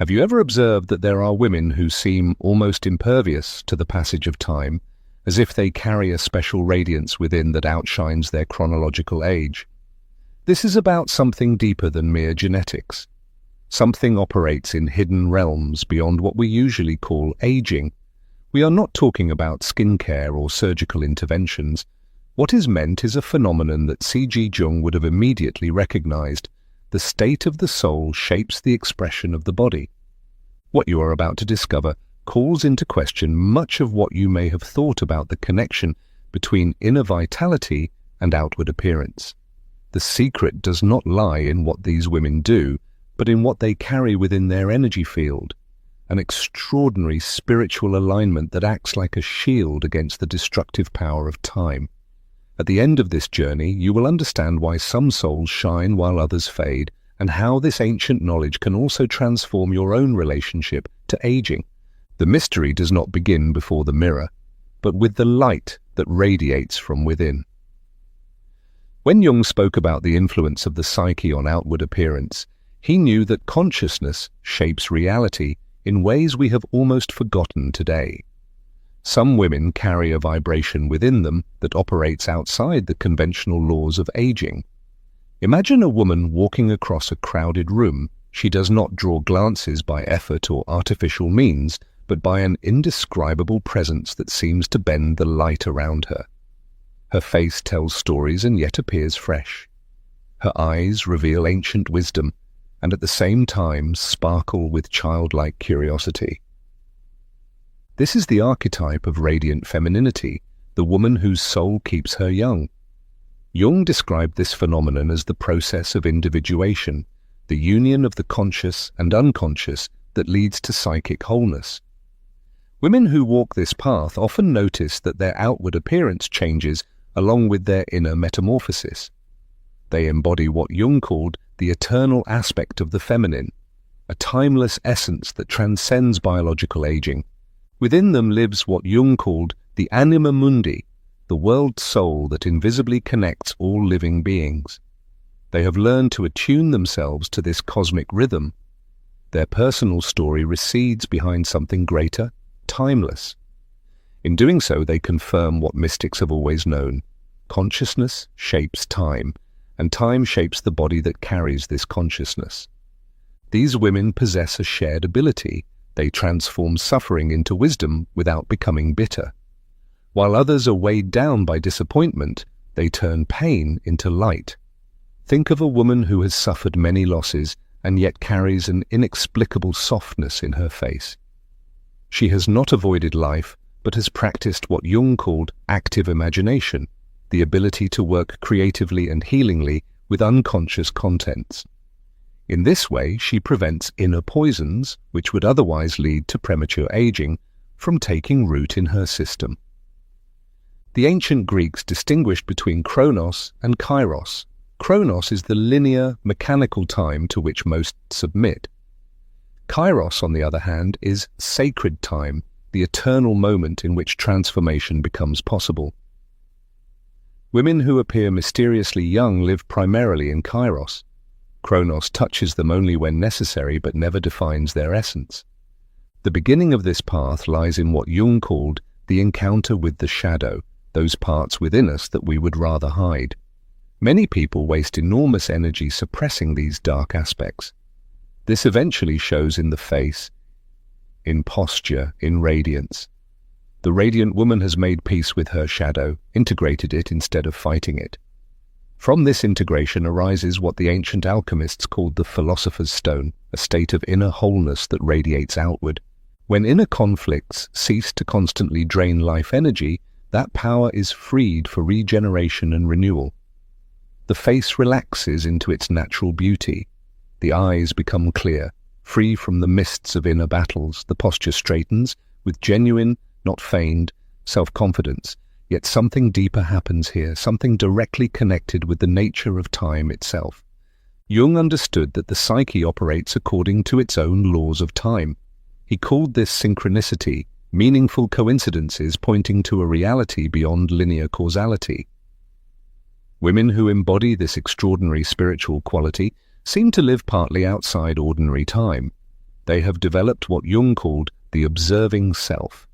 Have you ever observed that there are women who seem almost impervious to the passage of time, as if they carry a special radiance within that outshines their chronological age? This is about something deeper than mere genetics. Something operates in hidden realms beyond what we usually call aging. We are not talking about skincare or surgical interventions. What is meant is a phenomenon that C.G. Jung would have immediately recognized. The state of the soul shapes the expression of the body. What you are about to discover calls into question much of what you may have thought about the connection between inner vitality and outward appearance. The secret does not lie in what these women do, but in what they carry within their energy field, an extraordinary spiritual alignment that acts like a shield against the destructive power of time. At the end of this journey, you will understand why some souls shine while others fade, and how this ancient knowledge can also transform your own relationship to aging. The mystery does not begin before the mirror, but with the light that radiates from within. When Jung spoke about the influence of the psyche on outward appearance, he knew that consciousness shapes reality in ways we have almost forgotten today. Some women carry a vibration within them that operates outside the conventional laws of aging. Imagine a woman walking across a crowded room. She does not draw glances by effort or artificial means, but by an indescribable presence that seems to bend the light around her. Her face tells stories and yet appears fresh. Her eyes reveal ancient wisdom, and at the same time sparkle with childlike curiosity. This is the archetype of radiant femininity, the woman whose soul keeps her young. Jung described this phenomenon as the process of individuation, the union of the conscious and unconscious that leads to psychic wholeness. Women who walk this path often notice that their outward appearance changes along with their inner metamorphosis. They embody what Jung called the eternal aspect of the feminine, a timeless essence that transcends biological aging. Within them lives what Jung called the Anima Mundi, the world soul that invisibly connects all living beings. They have learned to attune themselves to this cosmic rhythm. Their personal story recedes behind something greater, timeless. In doing so, they confirm what mystics have always known. Consciousness shapes time, and time shapes the body that carries this consciousness. These women possess a shared ability. They transform suffering into wisdom without becoming bitter. While others are weighed down by disappointment, they turn pain into light. Think of a woman who has suffered many losses and yet carries an inexplicable softness in her face. She has not avoided life, but has practiced what Jung called active imagination, the ability to work creatively and healingly with unconscious contents. In this way, she prevents inner poisons, which would otherwise lead to premature aging, from taking root in her system. The ancient Greeks distinguished between Chronos and Kairos. Chronos is the linear, mechanical time to which most submit. Kairos, on the other hand, is sacred time, the eternal moment in which transformation becomes possible. Women who appear mysteriously young live primarily in Kairos. Chronos touches them only when necessary but never defines their essence. The beginning of this path lies in what Jung called the encounter with the shadow, those parts within us that we would rather hide. Many people waste enormous energy suppressing these dark aspects. This eventually shows in the face, in posture, in radiance. The radiant woman has made peace with her shadow, integrated it instead of fighting it. From this integration arises what the ancient alchemists called the philosopher's stone, a state of inner wholeness that radiates outward. When inner conflicts cease to constantly drain life energy, that power is freed for regeneration and renewal. The face relaxes into its natural beauty. The eyes become clear, free from the mists of inner battles. The posture straightens, with genuine, not feigned, self-confidence. Yet something deeper happens here, something directly connected with the nature of time itself. Jung understood that the psyche operates according to its own laws of time. He called this synchronicity, meaningful coincidences pointing to a reality beyond linear causality. Women who embody this extraordinary spiritual quality seem to live partly outside ordinary time. They have developed what Jung called the observing self,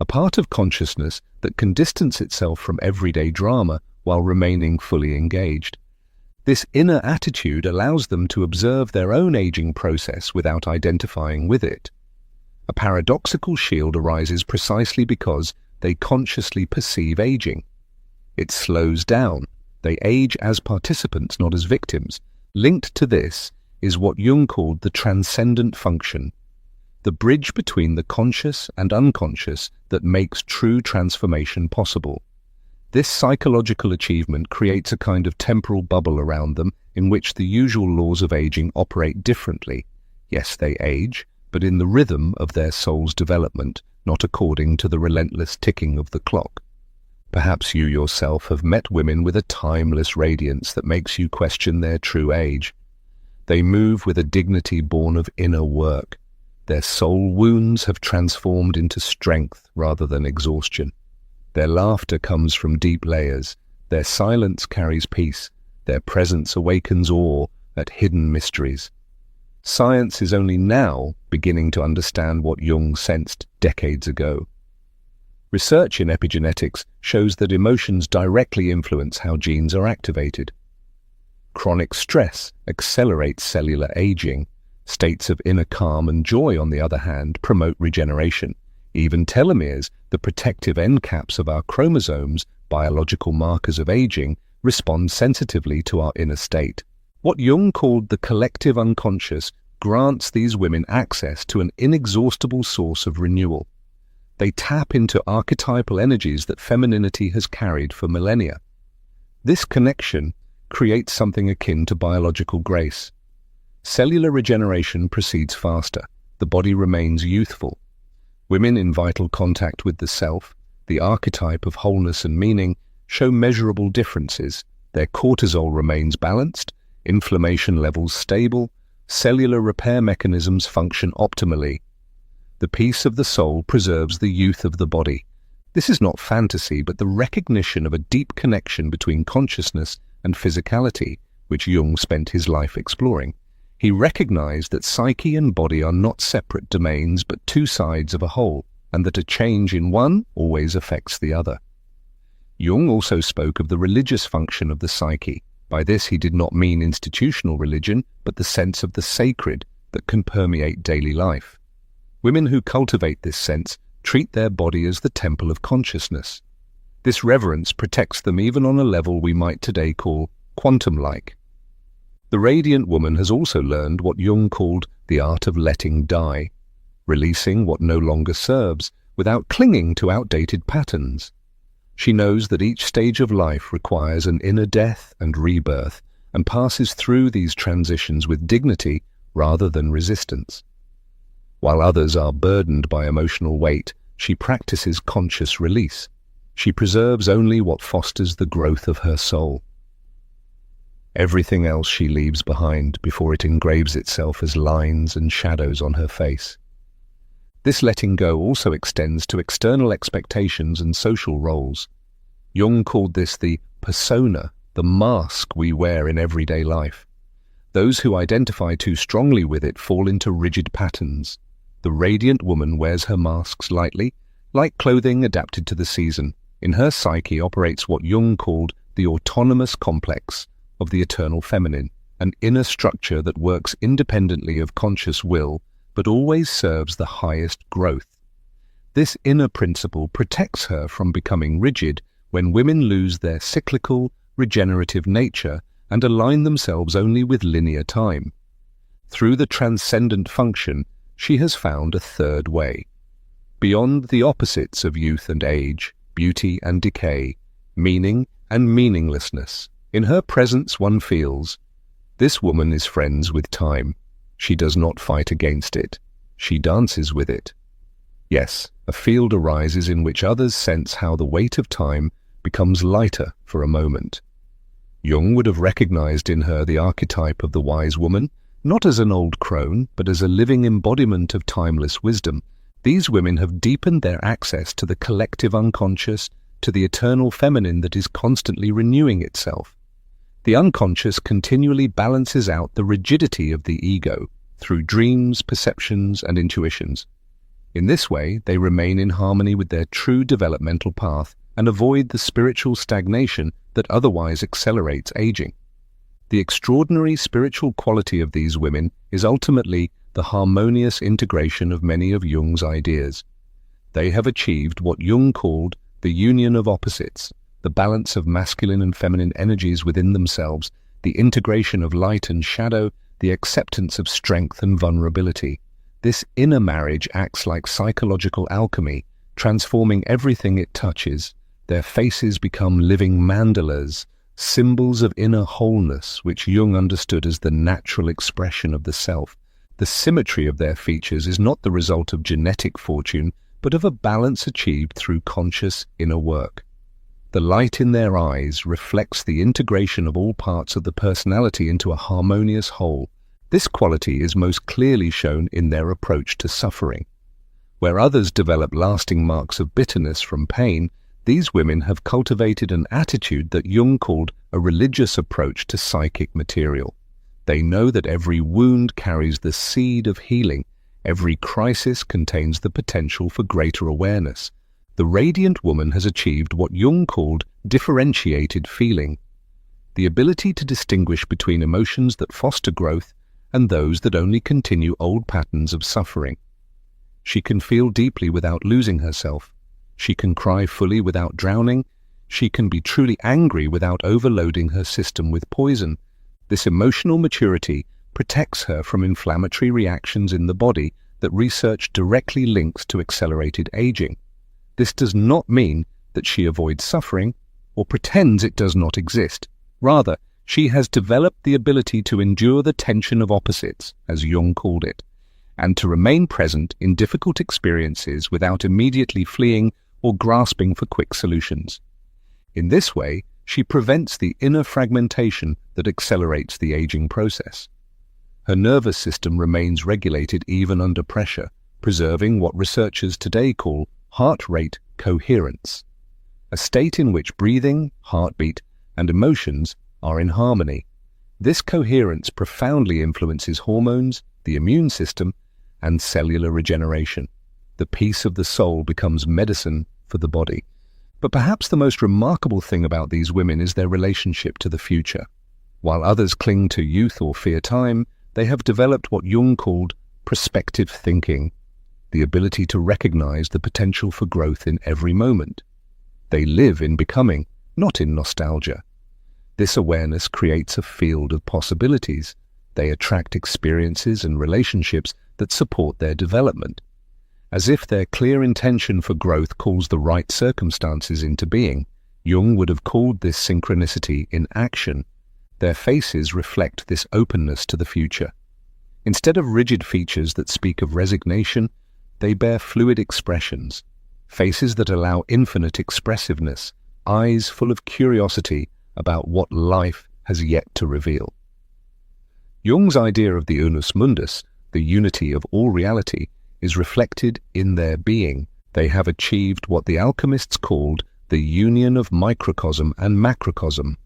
a part of consciousness that can distance itself from everyday drama while remaining fully engaged. This inner attitude allows them to observe their own aging process without identifying with it. A paradoxical shield arises precisely because they consciously perceive aging. It slows down. They age as participants, not as victims. Linked to this is what Jung called the transcendent function, the bridge between the conscious and unconscious that makes true transformation possible. This psychological achievement creates a kind of temporal bubble around them in which the usual laws of aging operate differently. Yes, they age, but in the rhythm of their soul's development, not according to the relentless ticking of the clock. Perhaps you yourself have met women with a timeless radiance that makes you question their true age. They move with a dignity born of inner work. Their soul wounds have transformed into strength rather than exhaustion. Their laughter comes from deep layers. Their silence carries peace. Their presence awakens awe at hidden mysteries. Science is only now beginning to understand what Jung sensed decades ago. Research in epigenetics shows that emotions directly influence how genes are activated. Chronic stress accelerates cellular aging. States of inner calm and joy, on the other hand, promote regeneration. Even telomeres, the protective end caps of our chromosomes, biological markers of aging, respond sensitively to our inner state. What Jung called the collective unconscious grants these women access to an inexhaustible source of renewal. They tap into archetypal energies that femininity has carried for millennia. This connection creates something akin to biological grace. Cellular regeneration proceeds faster. The body remains youthful. Women in vital contact with the self, the archetype of wholeness and meaning, show measurable differences. Their cortisol remains balanced, inflammation levels stable, cellular repair mechanisms function optimally. The peace of the soul preserves the youth of the body. This is not fantasy, but the recognition of a deep connection between consciousness and physicality, which Jung spent his life exploring. He recognized that psyche and body are not separate domains, but two sides of a whole, and that a change in one always affects the other. Jung also spoke of the religious function of the psyche. By this he did not mean institutional religion, but the sense of the sacred that can permeate daily life. Women who cultivate this sense treat their body as the temple of consciousness. This reverence protects them even on a level we might today call quantum-like. The radiant woman has also learned what Jung called the art of letting die, releasing what no longer serves without clinging to outdated patterns. She knows that each stage of life requires an inner death and rebirth, and passes through these transitions with dignity rather than resistance. While others are burdened by emotional weight, she practices conscious release. She preserves only what fosters the growth of her soul. Everything else she leaves behind before it engraves itself as lines and shadows on her face. This letting go also extends to external expectations and social roles. Jung called this the persona, the mask we wear in everyday life. Those who identify too strongly with it fall into rigid patterns. The radiant woman wears her masks lightly, like clothing adapted to the season. In her psyche operates what Jung called the autonomous complex of the eternal feminine, an inner structure that works independently of conscious will, but always serves the highest growth. This inner principle protects her from becoming rigid when women lose their cyclical, regenerative nature and align themselves only with linear time. Through the transcendent function, she has found a third way. Beyond the opposites of youth and age, beauty and decay, meaning and meaninglessness, in her presence one feels, this woman is friends with time. She does not fight against it. She dances with it. Yes, a field arises in which others sense how the weight of time becomes lighter for a moment. Jung would have recognized in her the archetype of the wise woman, not as an old crone, but as a living embodiment of timeless wisdom. These women have deepened their access to the collective unconscious, to the eternal feminine that is constantly renewing itself. The unconscious continually balances out the rigidity of the ego, through dreams, perceptions, and intuitions. In this way, they remain in harmony with their true developmental path and avoid the spiritual stagnation that otherwise accelerates aging. The extraordinary spiritual quality of these women is ultimately the harmonious integration of many of Jung's ideas. They have achieved what Jung called the union of opposites, the balance of masculine and feminine energies within themselves, the integration of light and shadow, the acceptance of strength and vulnerability. This inner marriage acts like psychological alchemy, transforming everything it touches. Their faces become living mandalas, symbols of inner wholeness, which Jung understood as the natural expression of the self. The symmetry of their features is not the result of genetic fortune, but of a balance achieved through conscious inner work. The light in their eyes reflects the integration of all parts of the personality into a harmonious whole. This quality is most clearly shown in their approach to suffering. Where others develop lasting marks of bitterness from pain, these women have cultivated an attitude that Jung called a religious approach to psychic material. They know that every wound carries the seed of healing. Every crisis contains the potential for greater awareness. The radiant woman has achieved what Jung called differentiated feeling, the ability to distinguish between emotions that foster growth and those that only continue old patterns of suffering. She can feel deeply without losing herself. She can cry fully without drowning. She can be truly angry without overloading her system with poison. This emotional maturity protects her from inflammatory reactions in the body that research directly links to accelerated aging. This does not mean that she avoids suffering or pretends it does not exist. Rather, she has developed the ability to endure the tension of opposites, as Jung called it, and to remain present in difficult experiences without immediately fleeing or grasping for quick solutions. In this way, she prevents the inner fragmentation that accelerates the aging process. Her nervous system remains regulated even under pressure, preserving what researchers today call heart rate coherence, a state in which breathing, heartbeat, and emotions are in harmony. This coherence profoundly influences hormones, the immune system, and cellular regeneration. The peace of the soul becomes medicine for the body. But perhaps the most remarkable thing about these women is their relationship to the future. While others cling to youth or fear time, they have developed what Jung called prospective thinking, the ability to recognize the potential for growth in every moment. They live in becoming, not in nostalgia. This awareness creates a field of possibilities. They attract experiences and relationships that support their development. As if their clear intention for growth calls the right circumstances into being, Jung would have called this synchronicity in action. Their faces reflect this openness to the future. Instead of rigid features that speak of resignation, they bear fluid expressions, faces that allow infinite expressiveness, eyes full of curiosity about what life has yet to reveal. Jung's idea of the unus mundus, the unity of all reality, is reflected in their being. They have achieved what the alchemists called the union of microcosm and macrocosm,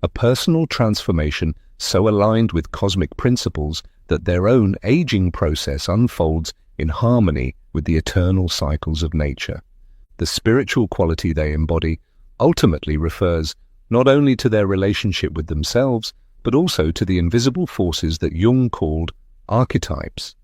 a personal transformation so aligned with cosmic principles that their own aging process unfolds in harmony with the eternal cycles of nature. The spiritual quality they embody ultimately refers not only to their relationship with themselves, but also to the invisible forces that Jung called archetypes.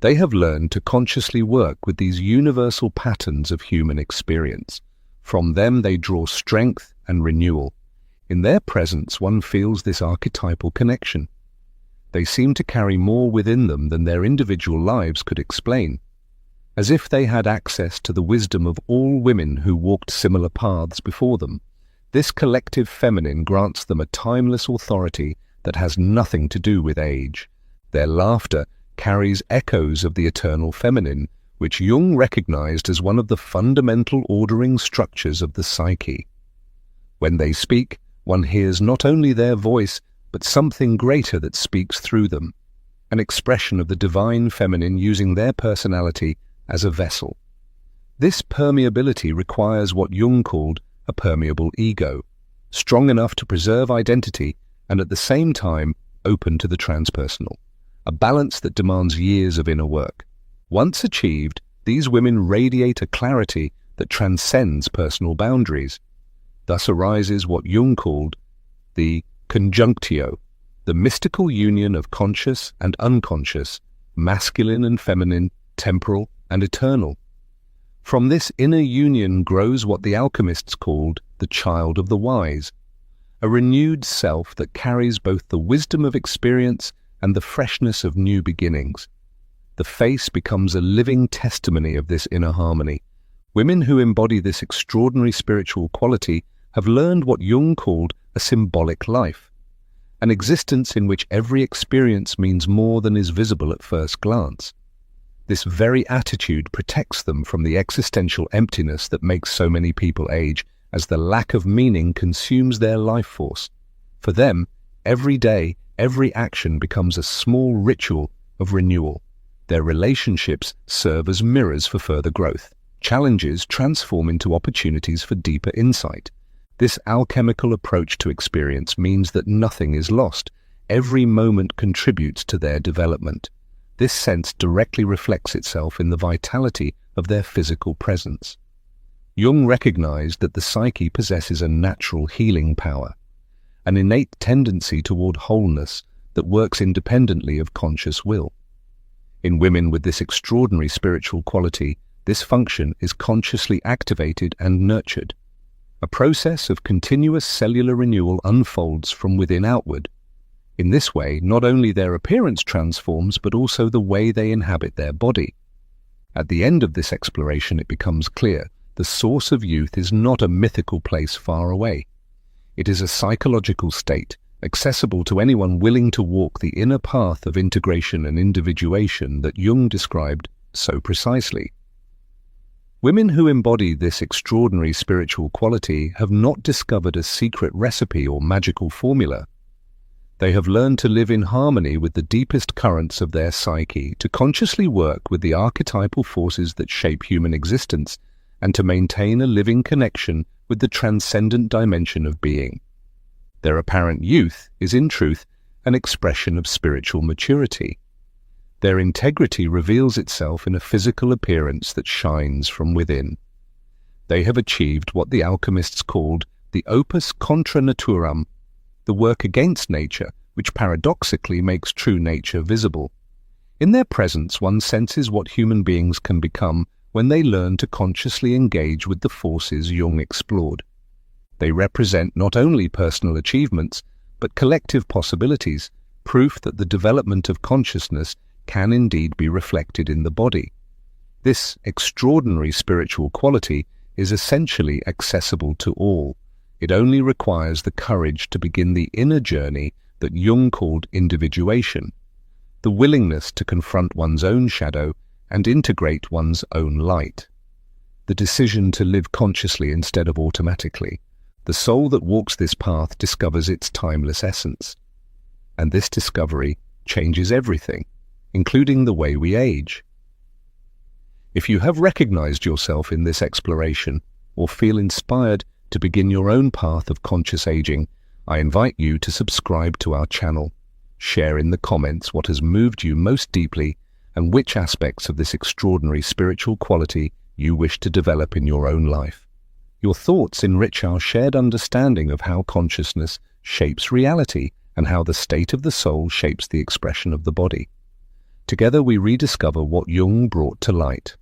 They have learned to consciously work with these universal patterns of human experience. From them they draw strength and renewal. In their presence one feels this archetypal connection. They seem to carry more within them than their individual lives could explain, as if they had access to the wisdom of all women who walked similar paths before them. This collective feminine grants them a timeless authority that has nothing to do with age. Their laughter carries echoes of the eternal feminine, which Jung recognized as one of the fundamental ordering structures of the psyche. When they speak, one hears not only their voice, but something greater that speaks through them, an expression of the divine feminine using their personality as a vessel. This permeability requires what Jung called a permeable ego, strong enough to preserve identity and at the same time open to the transpersonal. a balance that demands years of inner work. Once achieved, these women radiate a clarity that transcends personal boundaries. Thus arises what Jung called the conjunctio, the mystical union of conscious and unconscious, masculine and feminine, temporal and eternal. From this inner union grows what the alchemists called the child of the wise, a renewed self that carries both the wisdom of experience and the freshness of new beginnings. The face becomes a living testimony of this inner harmony. Women who embody this extraordinary spiritual quality have learned what Jung called a symbolic life, an existence in which every experience means more than is visible at first glance. This very attitude protects them from the existential emptiness that makes so many people age, as the lack of meaning consumes their life force. For them, every day, every action becomes a small ritual of renewal. Their relationships serve as mirrors for further growth. Challenges transform into opportunities for deeper insight. This alchemical approach to experience means that nothing is lost. Every moment contributes to their development. This sense directly reflects itself in the vitality of their physical presence. Jung recognized that the psyche possesses a natural healing power, an innate tendency toward wholeness that works independently of conscious will. In women with this extraordinary spiritual quality, this function is consciously activated and nurtured. A process of continuous cellular renewal unfolds from within outward. In this way, not only their appearance transforms, but also the way they inhabit their body. At the end of this exploration, it becomes clear the source of youth is not a mythical place far away. It is a psychological state, accessible to anyone willing to walk the inner path of integration and individuation that Jung described so precisely. Women who embody this extraordinary spiritual quality have not discovered a secret recipe or magical formula. They have learned to live in harmony with the deepest currents of their psyche, to consciously work with the archetypal forces that shape human existence, and to maintain a living connection with the transcendent dimension of being. Their apparent youth is in truth an expression of spiritual maturity. Their integrity reveals itself in a physical appearance that shines from within. They have achieved what the alchemists called the opus contra naturam, the work against nature, which paradoxically makes true nature visible. In their presence, one senses what human beings can become when they learn to consciously engage with the forces Jung explored. They represent not only personal achievements, but collective possibilities, proof that the development of consciousness can indeed be reflected in the body. This extraordinary spiritual quality is essentially accessible to all. It only requires the courage to begin the inner journey that Jung called individuation, the willingness to confront one's own shadow and integrate one's own light, the decision to live consciously instead of automatically. The soul that walks this path discovers its timeless essence, and this discovery changes everything, including the way we age. If you have recognized yourself in this exploration, or feel inspired to begin your own path of conscious aging, I invite you to subscribe to our channel. Share in the comments what has moved you most deeply and which aspects of this extraordinary spiritual quality you wish to develop in your own life. Your thoughts enrich our shared understanding of how consciousness shapes reality and how the state of the soul shapes the expression of the body. Together we rediscover what Jung brought to light.